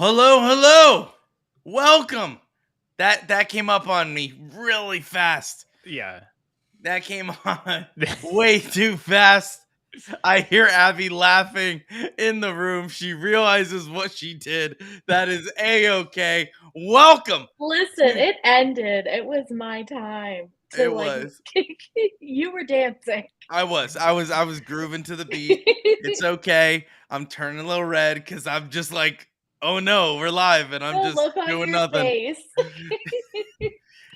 Hello. Welcome. That came up on me really fast. Yeah. That came on way too fast. I hear Abby laughing in the room. She realizes what she did. That is A-okay. Welcome. Listen, it ended. It was my time to It was. you were dancing. I was grooving to the beat. It's okay. I'm turning a little red because I'm just like, oh no, we're live and I'm The just look on doing your nothing. face.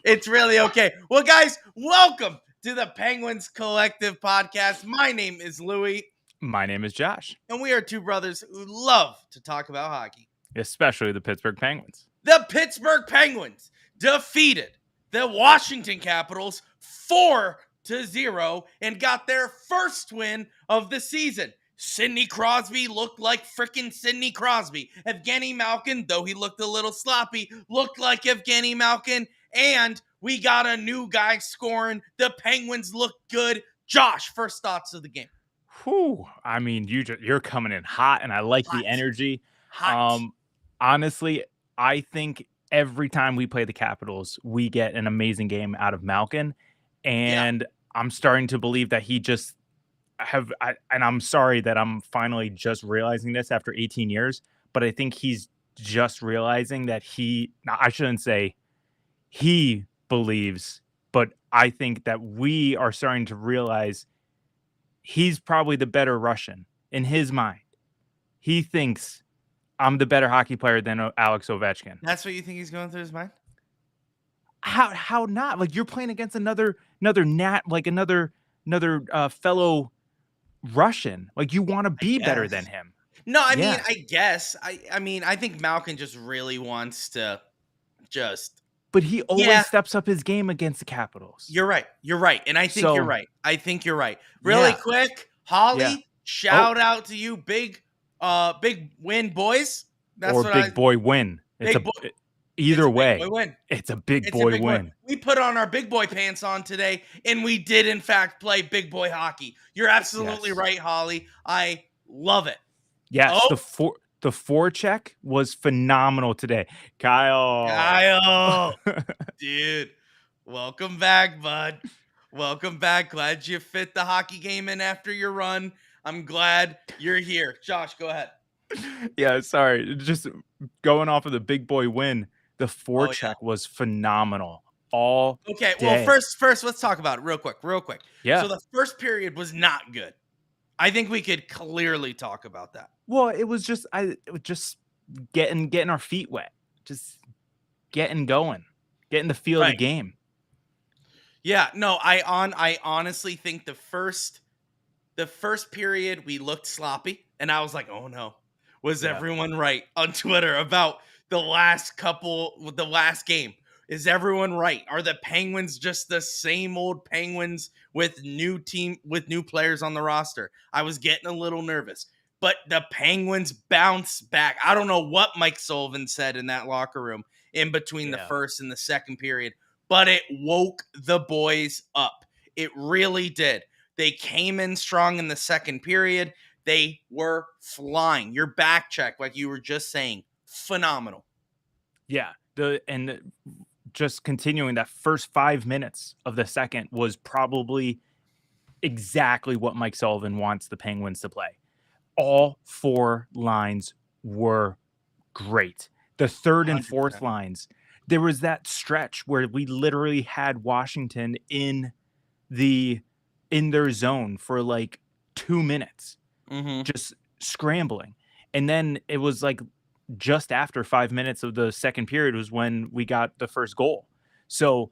It's really okay. Well, guys, welcome to the Penguins Collective Podcast. My name is Louie, My name is Josh, and we are two brothers who love to talk about hockey. especially the Pittsburgh Penguins. The Pittsburgh Penguins defeated the Washington Capitals 4-0 and got their first win of the season. Sidney Crosby looked like freaking Sidney Crosby. Evgeny Malkin, though he looked a little sloppy, looked like Evgeny Malkin. And we got a new guy scoring. The Penguins look good. Josh, first thoughts of the game. Whew. I mean, you're coming in hot, and I like the energy. Hot. Honestly, I think every time we play the Capitals, we get an amazing game out of Malkin, and I'm starting to believe that he just and I'm sorry that I'm finally just realizing this after 18 years, but I think he's just realizing that I shouldn't say he believes, but I think that we are starting to realize he's probably the better Russian in his mind. He thinks I'm the better hockey player than Alex Ovechkin. That's what you think he's going through his mind? How not? Like, you're playing against another fellow Russian. Like, you want to be better than him. No, I mean, I guess. I mean, I think Malkin just really wants to just. But he always steps up his game against the Capitals. You're right. And I think you're right. Really quick, Holly, shout out to you. Big win, boys. That's big boy win. Either way, it's a big boy win. We put on our big boy pants on today, and we did, in fact, play big boy hockey. You're absolutely right, Holly. I love it. Yes, the forecheck was phenomenal today. Kyle. Dude, welcome back, bud. Welcome back. Glad you fit the hockey game in after your run. I'm glad you're here. Josh, go ahead. Yeah, sorry. Just going off of the big boy win, the forecheck was phenomenal all day. Well, first, let's talk about it real quick. Yeah. So the first period was not good. I think we could clearly talk about that. Well, it was just getting our feet wet, just getting going, getting the feel of the game. Yeah, no, I honestly think the first period we looked sloppy, and I was like, oh no, was everyone right on Twitter about the last game? Is everyone right? Are the Penguins just the same old Penguins with new players on the roster? I was getting a little nervous, but the Penguins bounced back. I don't know what Mike Sullivan said in that locker room in between the first and the second period, but it woke the boys up. It really did. They came in strong in the second period. They were flying. Your back check, like you were just saying, phenomenal. Yeah. Just continuing, that first 5 minutes of the second was probably exactly what Mike Sullivan wants the Penguins to play. All four lines were great. The third and fourth lines, there was that stretch where we literally had Washington in their zone for like 2 minutes, just scrambling. And then it was like just after 5 minutes of the second period was when we got the first goal. So,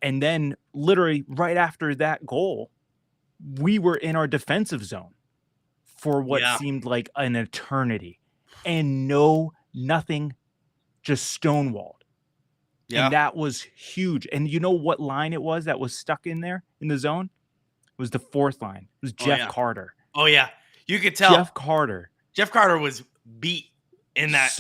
and then literally right after that goal, we were in our defensive zone for what seemed like an eternity, and nothing, just stonewalled. Yeah. And that was huge. And you know what line it was that was stuck in there in the zone? It was the fourth line. It was Jeff Carter. Oh, yeah. You could tell. Jeff Carter was beat in that.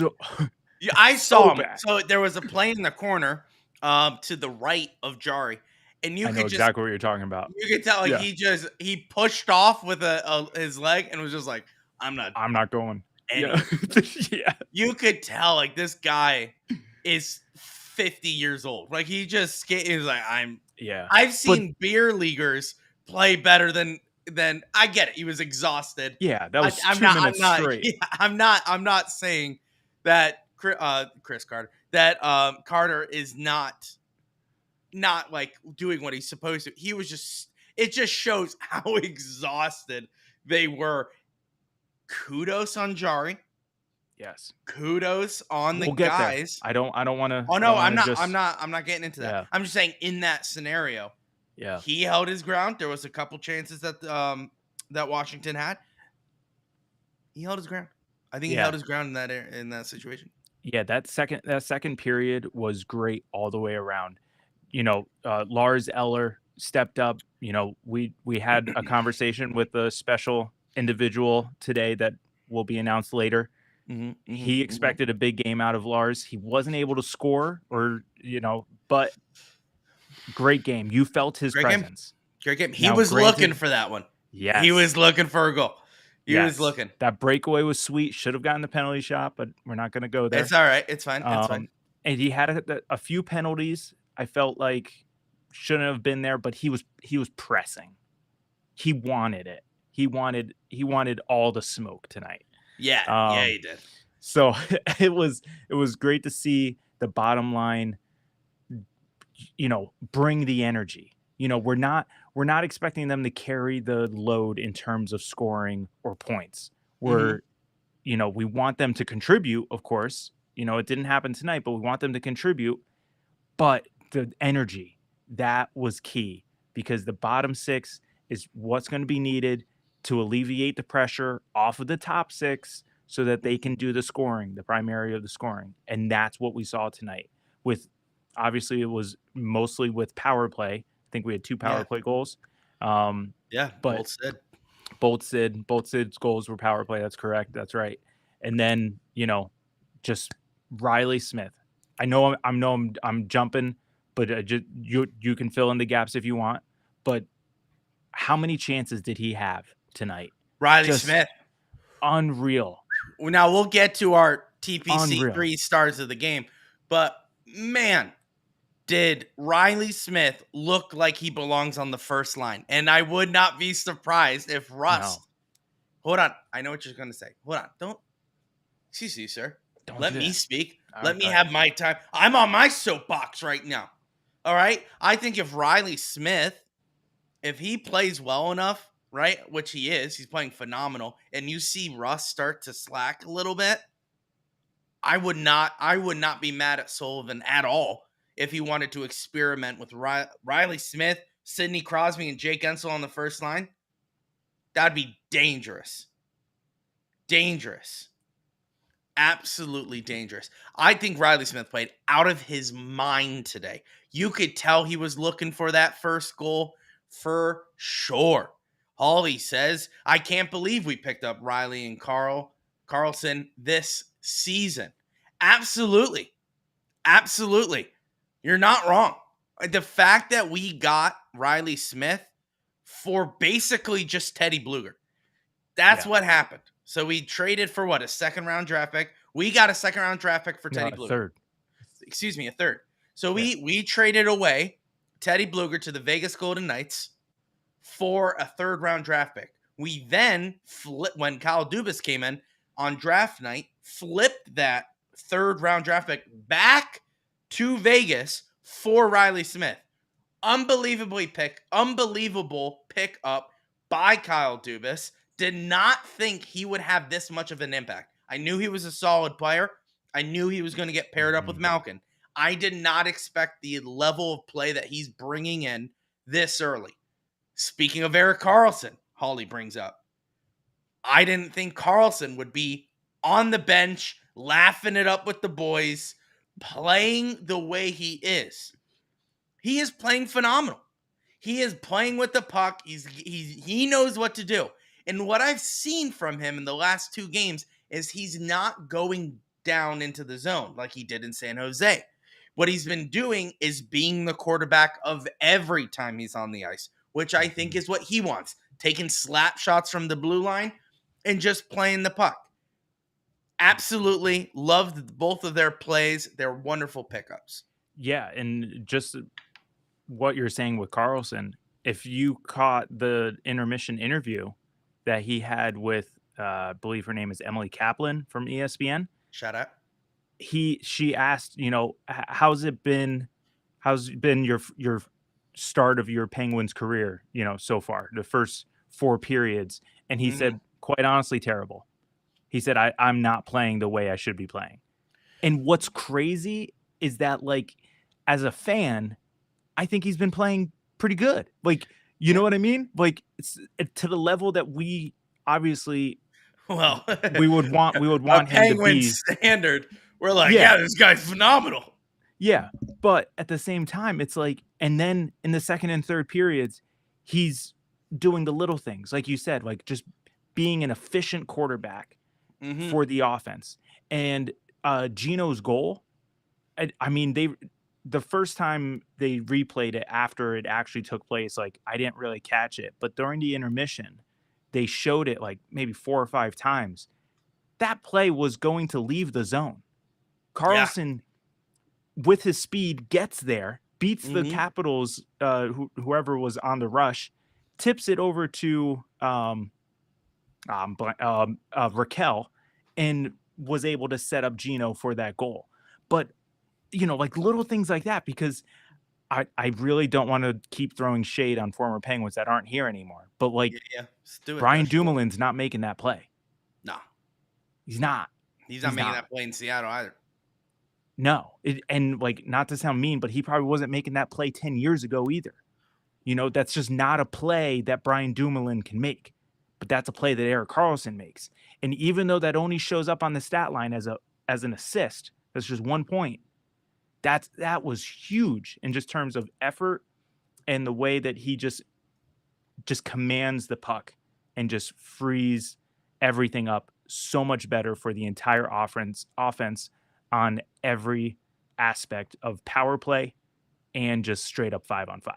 I saw him. Bad. So there was a play in the corner to the right of Jari. And I know exactly what you're talking about. You could tell he pushed off with his leg and was just like, I'm not going. any. Yeah. You could tell like this guy is 50 years old. Like he just is like Yeah. I've But seen beer leaguers play better than I get it. He was exhausted. yeah, that was I'm 2 not minutes straight. yeah, I'm not saying that Chris Carter that Carter is not like doing what he's supposed to. He was just it just shows how exhausted they were. Kudos on Jari. Yes. Kudos on the We'll get there. guys. I don't wanna Oh I no, don't wanna just I'm not getting into that. Yeah. I'm just saying in that scenario, Yeah. he held his ground. There was a couple chances that that Washington had. He held his ground. I think he held Yeah. his ground in that situation. Yeah, that second period was great all the way around. Lars Eller stepped up. We had a conversation with a special individual today that will be announced later. He expected a big game out of Lars. He wasn't able to score but great game. You felt his Great game. presence. Great game. He Now, was granted- looking for that one. Yes. He was looking for a goal. He was Yes. looking. That breakaway was sweet. Should have gotten the penalty shot, but we're not going to go there. It's all right. It's fine. It's fine. And he had a few penalties. I felt like shouldn't have been there, but he was pressing. He wanted it. He wanted all the smoke tonight. Yeah. Yeah, he did. So it was great to see the bottom line, bring the energy. We're not expecting them to carry the load in terms of scoring or points. We want them to contribute, of course. It didn't happen tonight, but we want them to contribute. But the energy, that was key, because the bottom six is what's going to be needed to alleviate the pressure off of the top six so that they can do the scoring, the primary of the scoring. And that's what we saw tonight. Obviously, it was mostly with power play. I think we had 2 power play goals. Yeah, but both Sid. Both Sid's goals were power play. That's correct. That's right. And then, just Riley Smith. I know I'm jumping, but you can fill in the gaps if you want. But how many chances did he have tonight? Riley Smith. Unreal. Now we'll get to our TPC Unreal. 3 stars of the game, but man, did Riley Smith look like he belongs on the first line? And I would not be surprised if Rust. No. Hold on. I know what you're going to say. Hold on. Don't. Excuse me, sir. Let me speak. Let me have my time. I'm on my soapbox right now. All right. I think if Riley Smith, if he plays well enough, right, which he is, he's playing phenomenal, and you see Russ start to slack a little bit, I would not be mad at Sullivan at all if he wanted to experiment with Riley Smith, Sidney Crosby, and Jake Ensel on the first line. That'd be dangerous. Dangerous. Absolutely dangerous. I think Riley Smith played out of his mind today. You could tell he was looking for that first goal for sure. Hawley says, I can't believe we picked up Riley and Carlson this season. Absolutely. Absolutely. You're not wrong. The fact that we got Riley Smith for basically just Teddy Bluger. That's what happened. So we traded for a second-round draft pick. We got a second-round draft pick for Teddy Bluger. Third. Excuse me, a third. So we traded away Teddy Bluger to the Vegas Golden Knights for a third-round draft pick. We then, when Kyle Dubas came in on draft night, flipped that third-round draft pick back to Vegas for Riley Smith. Unbelievable pick up by Kyle Dubas. Did not think he would have this much of an impact. I knew he was a solid player. I knew he was going to get paired up with Malkin. I did not expect the level of play that he's bringing in this early. Speaking of Erik Karlsson, Hawley brings up, I didn't think Karlsson would be on the bench, laughing it up with the boys, playing the way he is. He is playing phenomenal. He is playing with the puck. He knows what to do. And what I've seen from him in the last 2 games is he's not going down into the zone like he did in San Jose. What he's been doing is being the quarterback of every time he's on the ice, which I think is what he wants. Taking slap shots from the blue line and just playing the puck. Absolutely loved both of their plays. They're wonderful pickups. Yeah, and just what you're saying with Carlson, if you caught the intermission interview that he had with, I believe her name is Emily Kaplan from ESPN, Shout out. she asked, how's it been? How's been your start of your Penguins career? So far, the first 4 periods, and he said, quite honestly, terrible. He said, I'm not playing the way I should be playing. And what's crazy is that, like, as a fan, I think he's been playing pretty good. Like, you know what I mean? Like, it's to the level that we obviously Well, we would want a him to Penguin be. standard. We're like, Yeah. yeah, this guy's phenomenal. Yeah, but at the same time, it's like, and then in the second and third periods, he's doing the little things, like you said, like just being an efficient quarterback for the offense. And Gino's goal, I mean, the first time they replayed it after it actually took place, like I didn't really catch it, but during the intermission, they showed it like maybe 4 or 5 times. That play was going to leave the zone. Carlson, with his speed, gets there, beats the Capitals, whoever was on the rush, tips it over to Raquel, and was able to set up Gino for that goal. But like little things like that, because I really don't want to keep throwing shade on former Penguins that aren't here anymore. But like Let's do it, Brian Josh. Dumoulin's not making that play. No, he's not. He's not making that play in Seattle either. No, and like, not to sound mean, but he probably wasn't making that play 10 years ago either. That's just not a play that Brian Dumoulin can make, but that's a play that Erik Karlsson makes. And even though that only shows up on the stat line as an assist, that's just 1 point. That was huge in just terms of effort and the way that he just commands the puck and just frees everything up so much better for the entire offense on every aspect of power play and just straight up 5-on-5.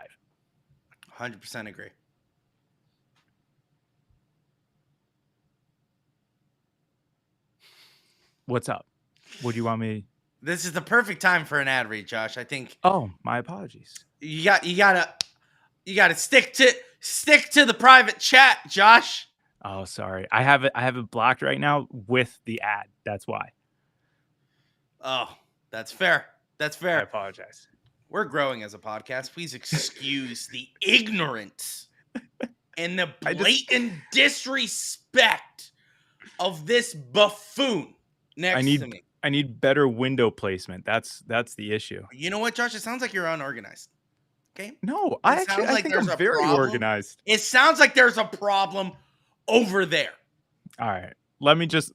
100% agree. What's up? What do you want me? This is the perfect time for an ad read, Josh. I think. Oh, my apologies. You gotta stick to the private chat, Josh. Oh, sorry. I have it blocked right now with the ad. That's why. Oh, that's fair. That's fair. I apologize. We're growing as a podcast. Please excuse the ignorance and the blatant disrespect of this buffoon next to me. I need better window placement. That's the issue. You know what, Josh? It sounds like you're unorganized. Okay? No, I think I'm very organized. It sounds like there's a problem over there. All right. Let me just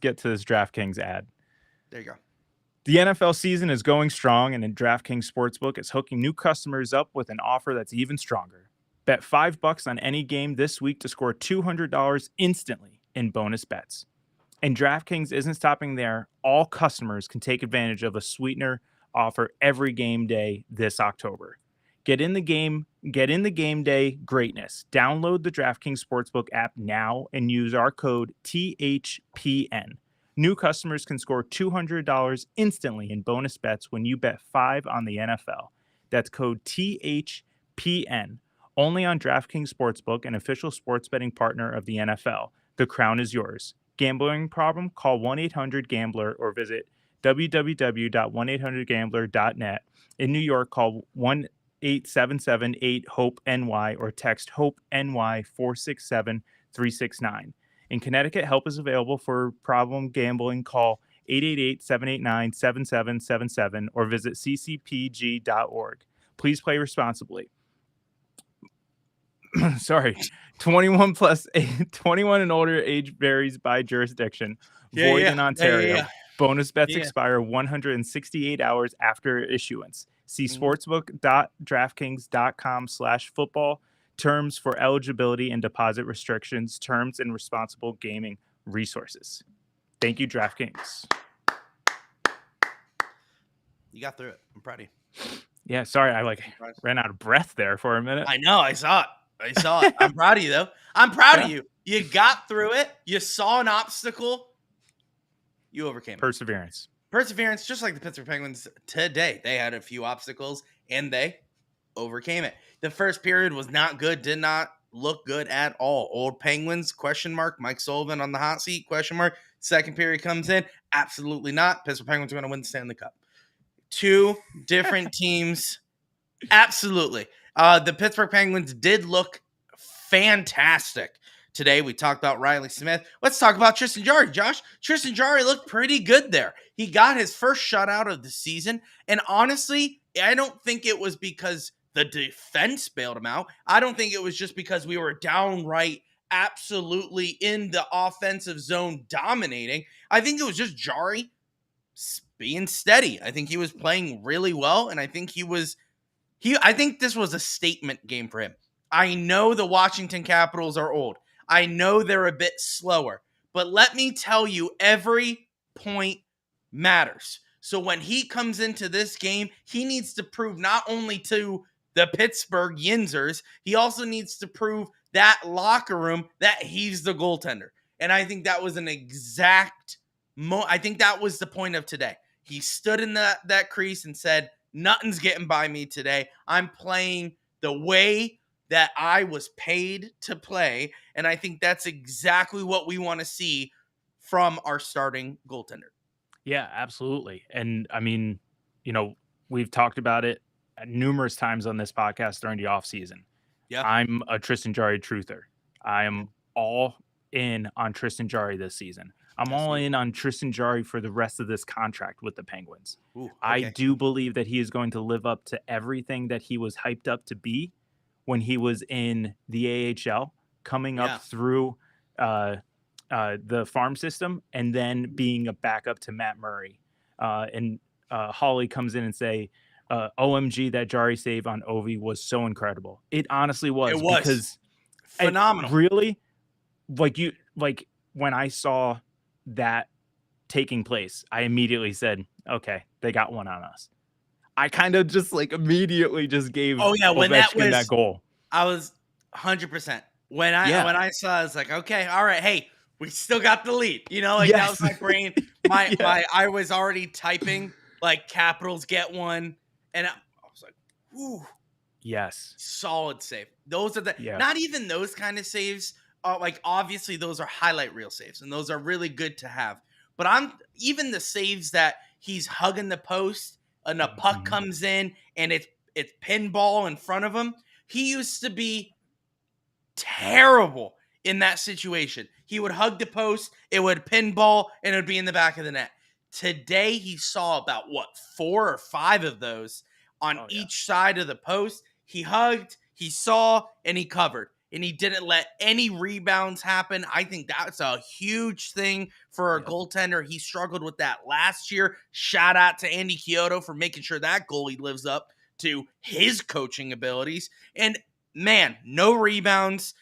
get to this DraftKings ad. There you go. The NFL season is going strong, and DraftKings Sportsbook is hooking new customers up with an offer that's even stronger. Bet $5 on any game this week to score $200 instantly in bonus bets. And DraftKings isn't stopping there. All customers can take advantage of a sweetener offer every game day this October. Get in the game day greatness. Download the DraftKings Sportsbook app now and use our code THPN. New customers can score $200 instantly in bonus bets when you bet $5 on the NFL. That's code THPN. Only on DraftKings Sportsbook, an official sports betting partner of the NFL. The crown is yours. Gambling problem? Call 1-800-GAMBLER or visit www.1800gambler.net. In New York, call 1-877-8-HOPE-NY or text HOPE-NY 467-369. In Connecticut, help is available for problem gambling. Call 888-789-7777 or visit ccpg.org. Please play responsibly. Sorry. 21 and older, age varies by jurisdiction. Void in Ontario. Bonus bets expire 168 hours after issuance. See sportsbook.draftkings.com/football. Terms for eligibility and deposit restrictions, terms and responsible gaming resources. Thank you, DraftKings. You got through it. I'm proud of you. Yeah, sorry, I ran out of breath there for a minute. I know, I saw it. I'm proud of you, though. I'm proud of you. You got through it. You saw an obstacle. You overcame it. Perseverance. Perseverance, just like the Pittsburgh Penguins today. They had a few obstacles, and they overcame it. The first period was not good, did not look good at all. Old Penguins, question mark. Mike Sullivan on the hot seat, question mark. Second period comes in, absolutely not. Pittsburgh Penguins are going to win the Stanley Cup. Two different teams, absolutely. The Pittsburgh Penguins did look fantastic today. We talked about Riley Smith. Let's talk about Tristan Jarry, Josh. Tristan Jarry looked pretty good there. He got his first shutout of the season, and honestly, I don't think it was because the defense bailed him out. I don't think it was just because we were downright absolutely in the offensive zone dominating. I think it was just Jarry being steady. I think he was playing really well, and I think I think this was a statement game for him. I know the Washington Capitals are old. I know they're a bit slower, but let me tell you, every point matters. So when he comes into this game, he needs to prove not only to the Pittsburgh Yinzers, he also needs to prove that locker room that he's the goaltender. And I think that was an exact I think that was the point of today. He stood in that crease and said, nothing's getting by me today. I'm playing the way that I was paid to play. And I think that's exactly what we want to see from our starting goaltender. Yeah, absolutely. And I mean, we've talked about it numerous times on this podcast during the offseason. Yeah. I'm a Tristan Jarry truther. I am all in on Tristan Jarry this season. I'm all in on Tristan Jarry for the rest of this contract with the Penguins. Ooh, okay. I do believe that he is going to live up to everything that he was hyped up to be when he was in the AHL, coming up through the farm system and then being a backup to Matt Murray. And Holly comes in and say, OMG, that Jarry save on Ovi was so incredible. It honestly was. It was because phenomenal. Really, when I saw that taking place, I immediately said, okay, they got one on us. I kind of just immediately just gave when that goal. I was 100%. When I saw, I was like, okay, all right, hey, we still got the lead. That was my brain. I was already typing Capitals get one, and I was like, ooh, yes, solid save. Those are not even those kind of saves. Obviously those are highlight reel saves, and those are really good to have. But even the saves that he's hugging the post and a puck comes in and it's pinball in front of him. He used to be terrible in that situation. He would hug the post, it would pinball, and it would be in the back of the net. Today, he saw about 4 or 5 of those on each side of the post. He hugged, he saw, and he covered. And he didn't let any rebounds happen. I think that's a huge thing for a goaltender. He struggled with that last year. Shout out to Andy Chiodo for making sure that goalie lives up to his coaching abilities. And man, no rebounds.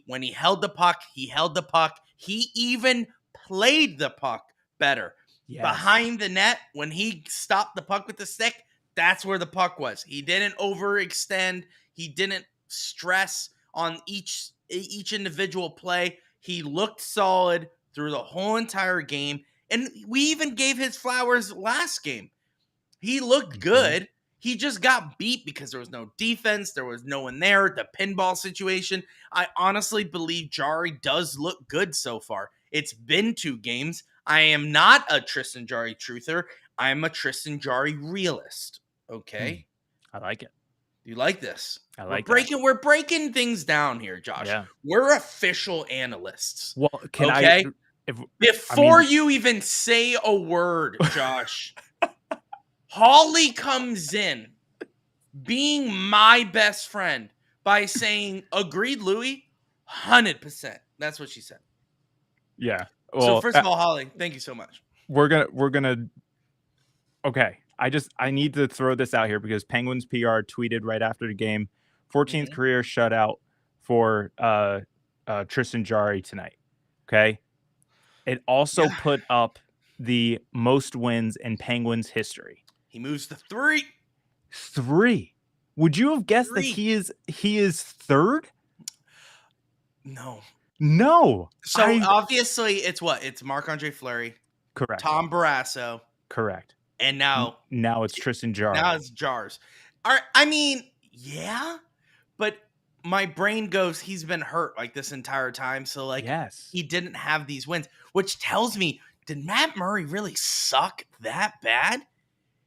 When he held the puck, he held the puck. He even played the puck better. Yes. Behind the net, when he stopped the puck with the stick, that's where the puck was. He didn't overextend. He didn't stress on each individual play. He looked solid through the whole entire game. And we even gave his flowers last game. He looked good. He just got beat because there was no defense. There was no one there. The pinball situation. I honestly believe Jarry does look good so far. It's been 2 games. I am not a Tristan Jarry truther. I'm a Tristan Jarry realist. Okay? I like it. You like this? I like We're breaking things down here, Josh. Yeah. We're official analysts. Well, Before you even say a word, Josh, Holly comes in being my best friend by saying, agreed, Louie, 100%. That's what she said. Yeah. Well, so first of all, Holly, thank you so much. We're gonna. Okay. I need to throw this out here because Penguins PR tweeted right after the game, 14th career shutout for Tristan Jarry tonight. Okay. It also put up the most wins in Penguins history. He moves to 3. 3. Would you have guessed that he is 3rd? No. No. So obviously it's what? It's Marc-Andre Fleury. Correct. Tom Barrasso, Correct. and now Now it's Tristan now Jarry. it's Jars. I mean, yeah, but my brain goes, he's been hurt like this entire time, so like Yes. he didn't have these wins, which tells me, did Matt Murray really suck that bad?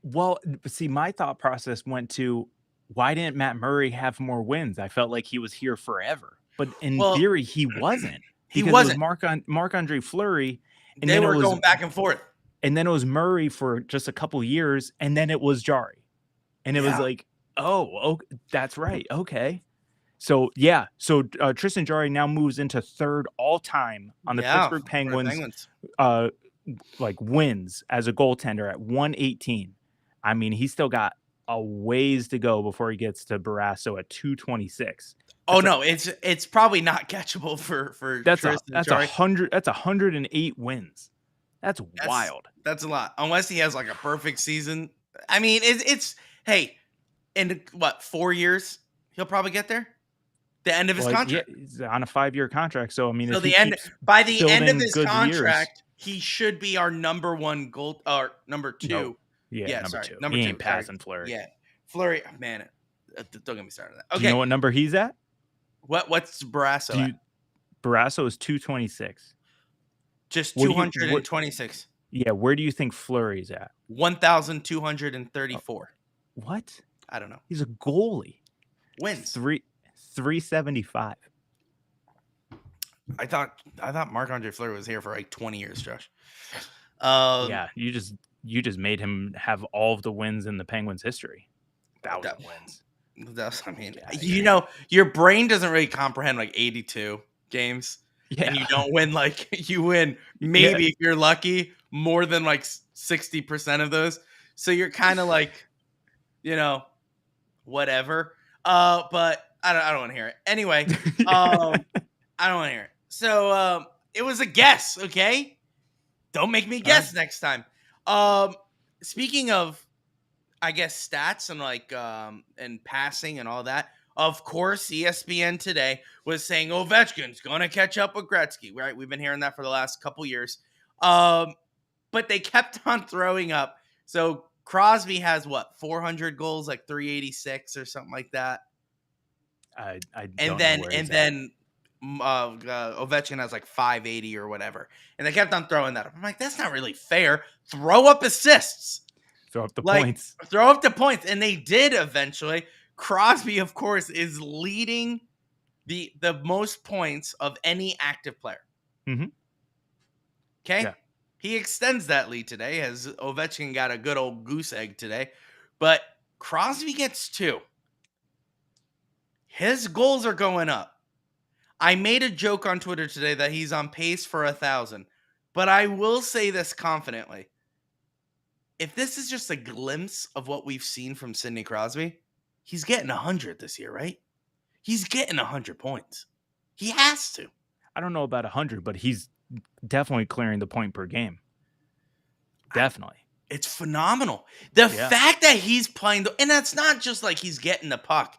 Well, see, my thought process went to, why didn't Matt Murray have more wins? I felt like he was here forever. But in Well, theory, he wasn't. he Because it was wasn't. Marc-Andre Fleury, and They then it were was going back and forth. Murray for just a couple years, and then it was Jarry. And it was Yeah. like, oh, that's right. Okay. So, yeah. So, Tristan Jarry now moves into third all-time on the Pittsburgh for the Penguins, like wins as a goaltender at 118. I mean, he's still got a ways to go before he gets to Barrasso at 226. Oh no, it's probably not catchable for That's Tristan Jarry. 108 wins. That's wild. That's a lot. Unless he has like a perfect season. I mean, it's hey, in what, 4 years he'll probably get there. The end of his contract. Yeah, he's on a 5-year contract. So I mean, So if the end, by the end of his contract, he should be our number one goal, or number two. No. Yeah, number two. He ain't passing Fleury. Yeah, Fleury. Man, don't get me started on that. Okay, Do you know what number he's at? What's Barrasso at? Barrasso is 226. Just 226. Yeah, where do you think Fleury's at? 1,234. What? I don't know. He's a goalie. Wins. 375. I thought Marc-Andre Fleury was here for like 20 years, Josh. Yeah, you just made him have all of the wins in the Penguins' history. 1,000 wins. I mean, you know, your brain doesn't really comprehend like 82 games. Yeah. And you don't win, like you win maybe if you're lucky more than like 60% of those. So you're kind of like, you know, whatever. But I don't want to hear it. Anyway, I don't want to hear it. So it was a guess, okay? Don't make me guess next time. Speaking of, I guess, stats and like and passing and all that, of course, ESPN today was saying Ovechkin's gonna catch up with Gretzky, right? We've been hearing that for the last couple years. But they kept on throwing up. So Crosby has what, 400 goals, like 386 or something like that. I and then Ovechkin has like 580 or whatever. And they kept on throwing that up. I'm like, that's not really fair. Throw up assists. Throw up the points. Throw up the points. And they did eventually. Crosby, of course, is leading the most points of any active player. Mm-hmm. Okay? Yeah. He extends that lead today as Ovechkin got a good old goose egg today. But Crosby gets 2. His goals are going up. I made a joke on Twitter today that he's on pace for 1,000. But I will say this confidently. If this is just a glimpse of what we've seen from Sidney Crosby, he's getting 100 this year, right? He's getting 100 points. He has to. I don't know about 100, but he's definitely clearing the point per game. Definitely. It's phenomenal. The fact that he's playing, and that's not just like he's getting the puck.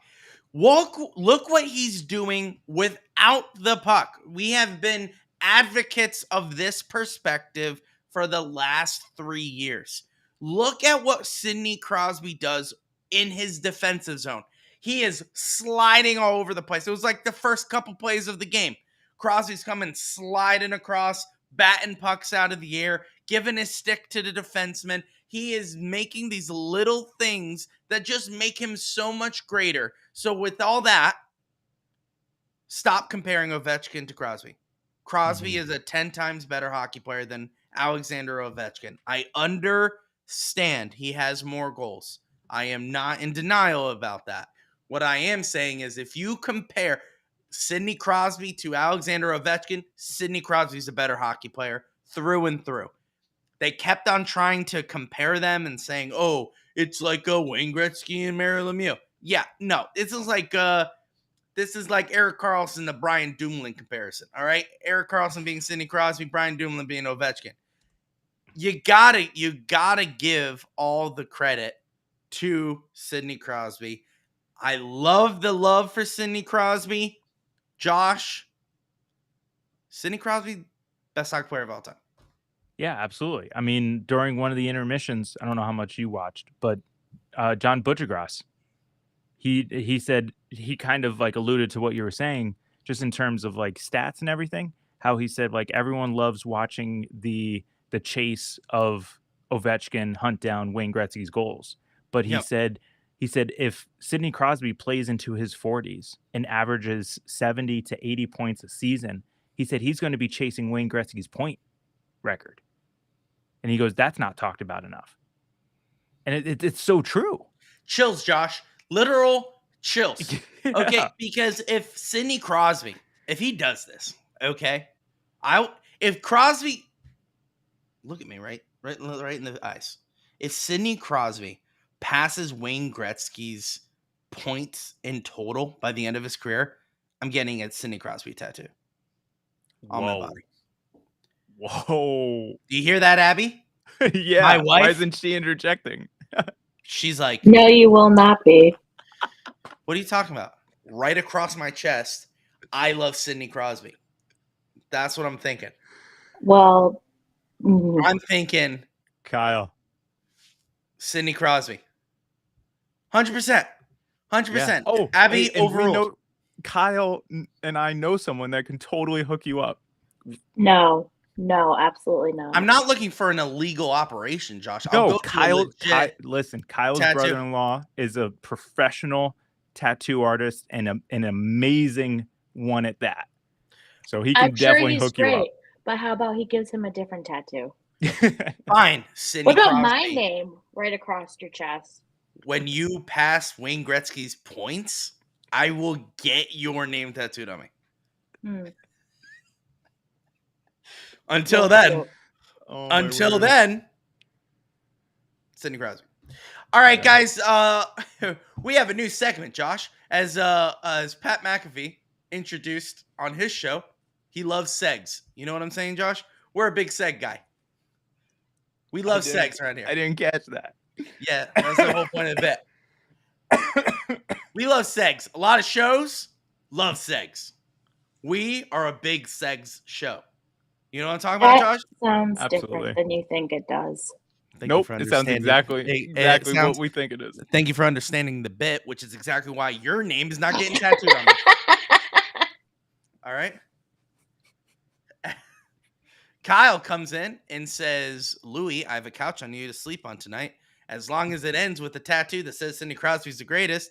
Look what he's doing without the puck. We have been advocates of this perspective for the last 3 years. Look at what Sidney Crosby does in his defensive zone. He is sliding all over the place. It was like the first couple plays of the game. Crosby's coming, sliding across, batting pucks out of the air, giving his stick to the defenseman. He is making these little things that just make him so much greater. So with all that, stop comparing Ovechkin to Crosby. Crosby is a 10 times better hockey player than Alexander Ovechkin. I understand he has more goals. I am not in denial about that. What I am saying is if you compare Sidney Crosby to Alexander Ovechkin, Sidney Crosby is a better hockey player through and through. They kept on trying to compare them and saying, oh, it's like a Wayne Gretzky and Mario Lemieux. Yeah, no, this is like Erik Karlsson to Brian Dumoulin comparison. All right, Erik Karlsson being Sidney Crosby, Brian Dumoulin being Ovechkin. You gotta give all the credit to Sidney Crosby. I love the love for Sidney Crosby. Josh, Sidney Crosby, best hockey player of all time. Yeah, absolutely. I mean, during one of the intermissions, I don't know how much you watched, but John Butchergrass, he said he kind of like alluded to what you were saying, just in terms of like stats and everything. How he said like everyone loves watching the chase of Ovechkin hunt down Wayne Gretzky's goals, but Yep. he said if Sidney Crosby plays into his 40s and averages 70 to 80 points a season, he said he's going to be chasing Wayne Gretzky's point record. And he goes, that's not talked about enough. And it's so true. Chills, Josh. Literal chills. Okay, Yeah. because if Sidney Crosby, if he does this, okay, if Crosby, look at me, right in the eyes. If Sidney Crosby passes Wayne Gretzky's points in total by the end of his career, I'm getting a Sidney Crosby tattoo on my Whoa. body. Whoa. Do you hear that, Abby? My Yeah. Why wife, isn't she interjecting? she's like, No, you will not be. what are you talking about? Right across my chest, I love Sidney Crosby. That's what I'm thinking. Well, I'm thinking Kyle. Sidney Crosby. 100%. 100%. Oh, Abby and we overruled. know Kyle and I know someone that can totally hook you up. no, absolutely not. I'm not looking for an illegal operation, Josh. I'll No, go to a legit listen, Kyle's tattoo. brother-in-law is a professional tattoo artist and an amazing one at that. So he can I'm sure definitely he's hook great, you up. but how about he gives him a different tattoo? Fine, Sidney What about Crosby. my name right across your chest? When you pass Wayne Gretzky's points, I will get your name tattooed on me. Hmm. Until That's then, cute. Sidney Crosby. All right, Yeah. guys. We have a new segment, Josh. As Pat McAfee introduced on his show, he loves segs. You know what I'm saying, Josh? We're a big seg guy. We love segs around here. I didn't catch that. Yeah, that's the whole point of the bit. We love segs. A lot of shows love segs. We are a big segs show. You know what I'm talking about, Josh? Sounds Absolutely. different than you think it does. Thank you Nope, for it sounds understanding. exactly sounds- what we think it is. Thank you for understanding the bit, which is exactly why your name is not getting tattooed on me. All right. Kyle comes in and says, Louie, I have a couch on you to sleep on tonight. As long as it ends with a tattoo that says Sidney Crosby's the greatest,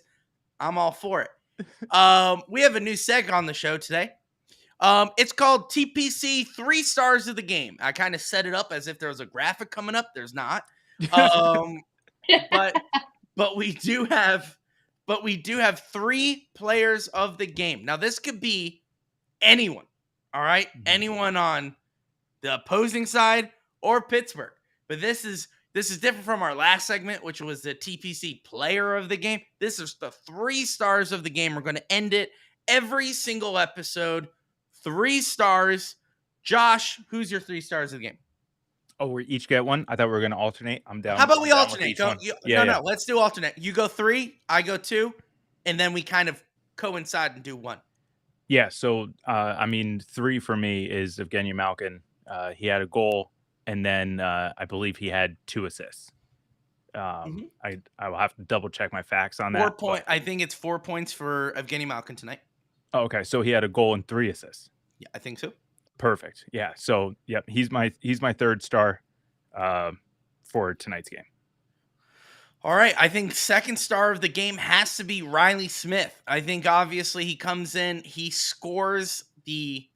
I'm all for it. We have a new seg on the show today. It's called TPC 3 stars of the game. I kind of set it up as if there was a graphic coming up. There's not. But we do have 3 players of the game. Now this could be anyone. All right? Anyone on the opposing side or Pittsburgh. But this is different from our last segment, which was the TPC player of the game. This is the 3 stars of the game. We're going to end it every single episode. 3 stars. Josh, who's your 3 stars of the game? Oh, we each get one? I thought we were going to alternate. I'm down. How about we I'm down with alternate? each one. No, let's do alternate. You go 3, I go 2, and then we kind of coincide and do 1. Yeah, so, I mean, 3 for me is Evgeny Malkin. He had a goal, and then I believe he had 2 assists. I will have to double check my facts on that. I think it's 4 points for Evgeny Malkin tonight. Oh, okay, so he had a goal and 3 assists. Yeah, I think so. Perfect. Yeah. So, yep, he's my 3rd star for tonight's game. All right, I think 2nd star of the game has to be Riley Smith. I think obviously he comes in, he scores the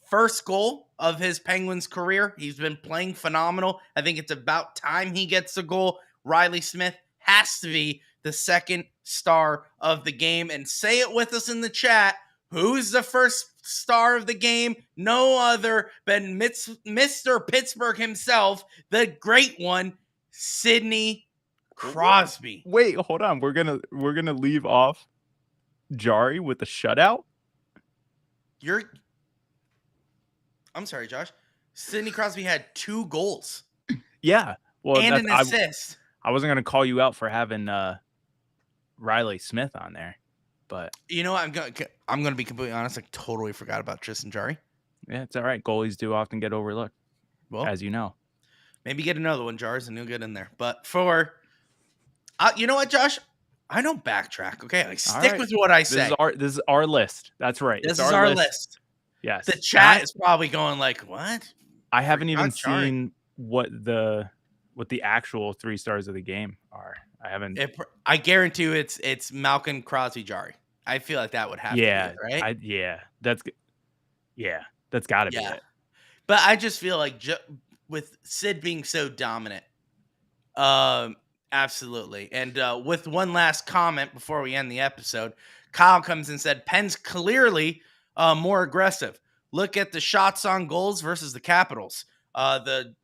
first goal of his Penguins career. He's been playing phenomenal. I think it's about time he gets a goal. Riley Smith has to be the 2nd star of the game. And say it with us in the chat. Who's the 1st star of the game? No other than Mr. Pittsburgh himself, the great one, Sidney Crosby. Wait, hold on. We're gonna leave off Jari with the shutout. I'm sorry, Josh. Sidney Crosby had 2 goals. Yeah. Well, and an assist. I wasn't gonna call you out for having Riley Smith on there, but you know what? I'm gonna be completely honest. I totally forgot about Tristan Jarry. Yeah, it's all right. Goalies do often get overlooked. Well, as you know. maybe get another one, Jars, and you'll get in there. But for, you know what, Josh? I don't backtrack. Okay, like stick right. with what I This say. is our list. That's right. This It's is our our list. list. Yes. The chat is probably going like, "What?" I haven't even Forgot Jari. seen what the actual 3 stars of the game are. I haven't. I guarantee you, it's Malcolm, Crosby, Jari. I feel like that would have to be it, right? That's got to be Yeah. it. But I just feel like with Sid being so dominant, absolutely. And with one last comment before we end the episode, Kyle comes and said, Penn's clearly more aggressive. Look at the shots on goals versus the Capitals. But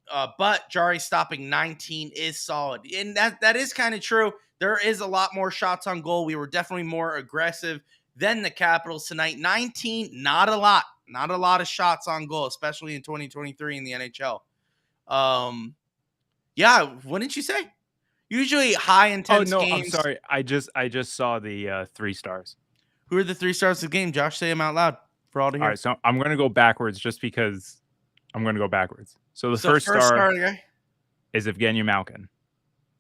Jari stopping 19 is solid. And that is kind of true. There is a lot more shots on goal. We were definitely more aggressive than the Capitals tonight. 19, not a lot. Not a lot of shots on goal, especially in 2023 in the NHL. Yeah, what didn't you say? Usually high intense games. I'm sorry. I just saw the 3 stars. Who are the 3 stars of the game? Josh, say them out loud for all to hear. All right, so I'm going to go backwards just because I'm going to go backwards. So the first star is Evgeny Malkin.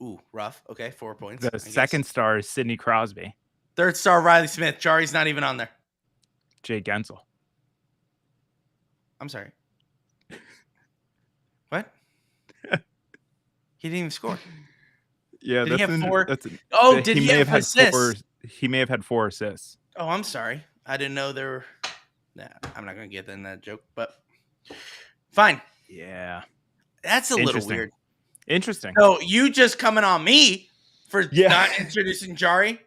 Ooh, rough. Okay, 4 points. The second star is Sidney Crosby. Third star, Riley Smith. Jari's not even on there. Jay Gensel. I'm sorry. What? He didn't even score. Yeah, did he have 4? Did he have assists? He may have had 4 assists. Oh, I'm sorry. I didn't know there were. Nah, I'm not going to get in that joke, but fine. Yeah. That's a little weird. Interesting. So you just coming on me for not introducing Jari?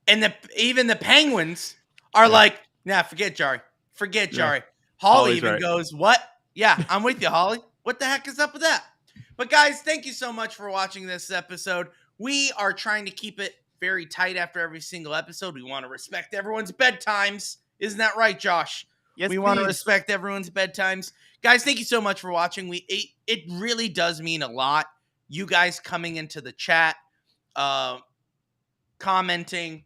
And even the Penguins are like, nah, forget Jari. Forget Jari. Holly even goes, what? Yeah, I'm with you, Holly. What the heck is up with that? But guys, thank you so much for watching this episode. We are trying to keep it very tight after every single episode. We want to respect everyone's bedtimes. Isn't that right, Josh? Yes, we want to respect everyone's bedtimes. Guys, thank you so much for watching. It really does mean a lot. You guys coming into the chat, commenting,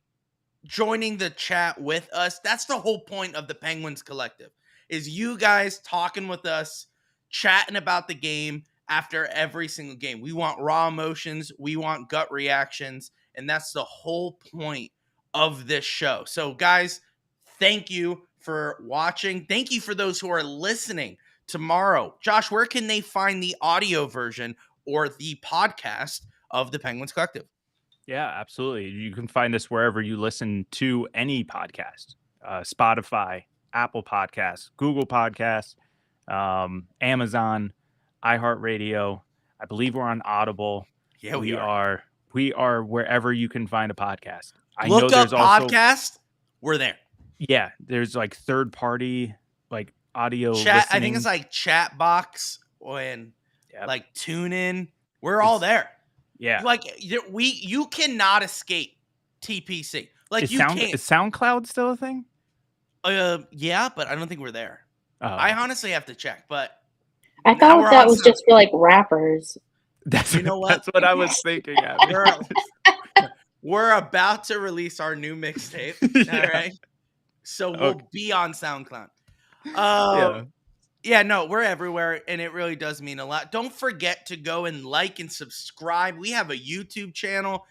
joining the chat with us. That's the whole point of the Penguins Collective, is you guys talking with us, chatting about the game after every single game. We want raw emotions. We want gut reactions. And that's the whole point of this show. So, guys, thank you for watching. Thank you for those who are listening tomorrow. Josh, where can they find the audio version or the podcast of the Penguins Collective? Yeah, absolutely. You can find us wherever you listen to any podcast. Spotify, Apple Podcasts, Google Podcasts, Amazon, iHeartRadio. I believe we're on Audible. Yeah, we are. We are wherever you can find a podcast. I Look know there's up also podcast. We're there. Yeah, there's like third party like audio chat. listening. I think it's like Chatbox and like TuneIn. We're all there. Yeah, like you cannot escape TPC. Like is SoundCloud still a thing? Yeah, but I don't think we're there. Oh. I honestly have to check, but I thought that was just for like rappers. That's what? That's what I was thinking. We're about to release our new mixtape. All right, so we'll be on SoundCloud. Yeah, no, we're everywhere, and it really does mean a lot. Don't forget to go and like and subscribe. We have a YouTube channel.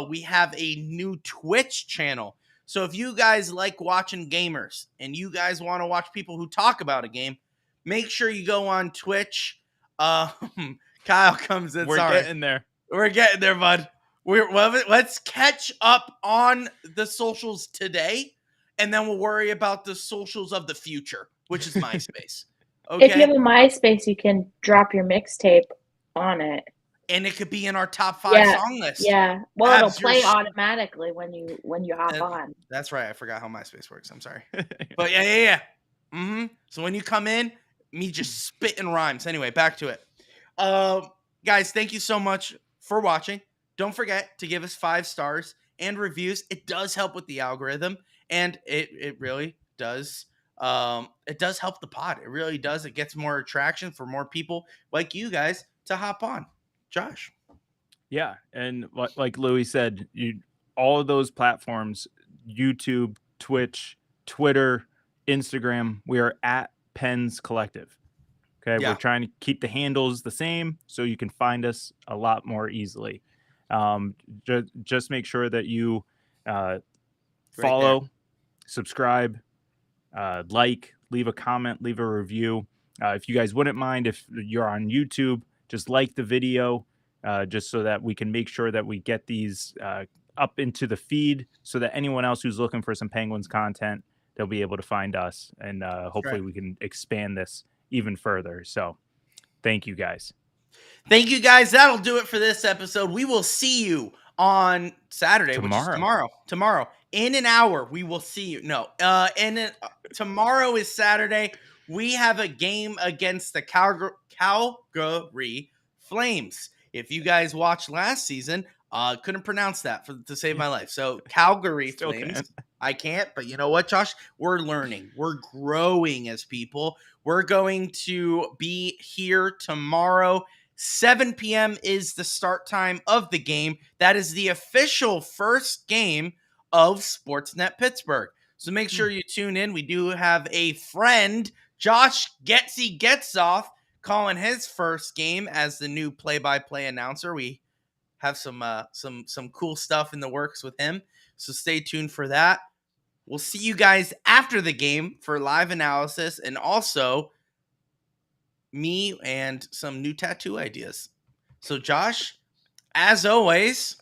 We have a new Twitch channel. So if you guys like watching gamers and you guys want to watch people who talk about a game, make sure you go on Twitch. Kyle comes in. We're getting there. We're getting there, bud. Let's catch up on the socials today, and then we'll worry about the socials of the future, which is MySpace. Okay? If you have a MySpace, you can drop your mixtape on it. And it could be in our top 5 song list. Yeah. Well, it'll play automatically when you hop on. That's right. I forgot how MySpace works. I'm sorry. But yeah. So when you come in, me just spitting rhymes. Anyway, back to it. Guys, thank you so much for watching. Don't forget to give us 5 stars and reviews. It does help with the algorithm, and it really does. It does help the pod. It really does. It gets more attraction for more people like you guys to hop on. Josh. Yeah, and like Louie said, all of those platforms, YouTube, Twitch, Twitter, Instagram, we are at Pens Collective. Okay, we're Yeah. trying to keep the handles the same so you can find us a lot more easily. Um, just make sure that you Right there. follow, subscribe, like, leave a comment, leave a review. If you guys wouldn't mind, if you're on YouTube, just like the video, just so that we can make sure that we get these up into the feed so that anyone else who's looking for some Penguins content, they'll be able to find us. And hopefully Right. we can expand this even further. So thank you guys. Thank you guys. That'll do it for this episode. We will see you on Saturday, which is Tomorrow. tomorrow. Tomorrow. In an hour, we will see you. No, tomorrow is Saturday. We have a game against the Calgary Flames. If you guys watched last season, couldn't pronounce that to save my life. So Calgary Still Flames. can't. I can't, but you know what, Josh? We're learning. We're growing as people. We're going to be here tomorrow. 7 p.m. is the start time of the game. That is the official first game of Sportsnet Pittsburgh. So make sure you tune in. We do have a friend, Josh Gets Off, calling his first game as the new play-by-play announcer. We have some cool stuff in the works with him. So stay tuned for that. We'll see you guys after the game for live analysis and also me and some new tattoo ideas. So, Josh, as always,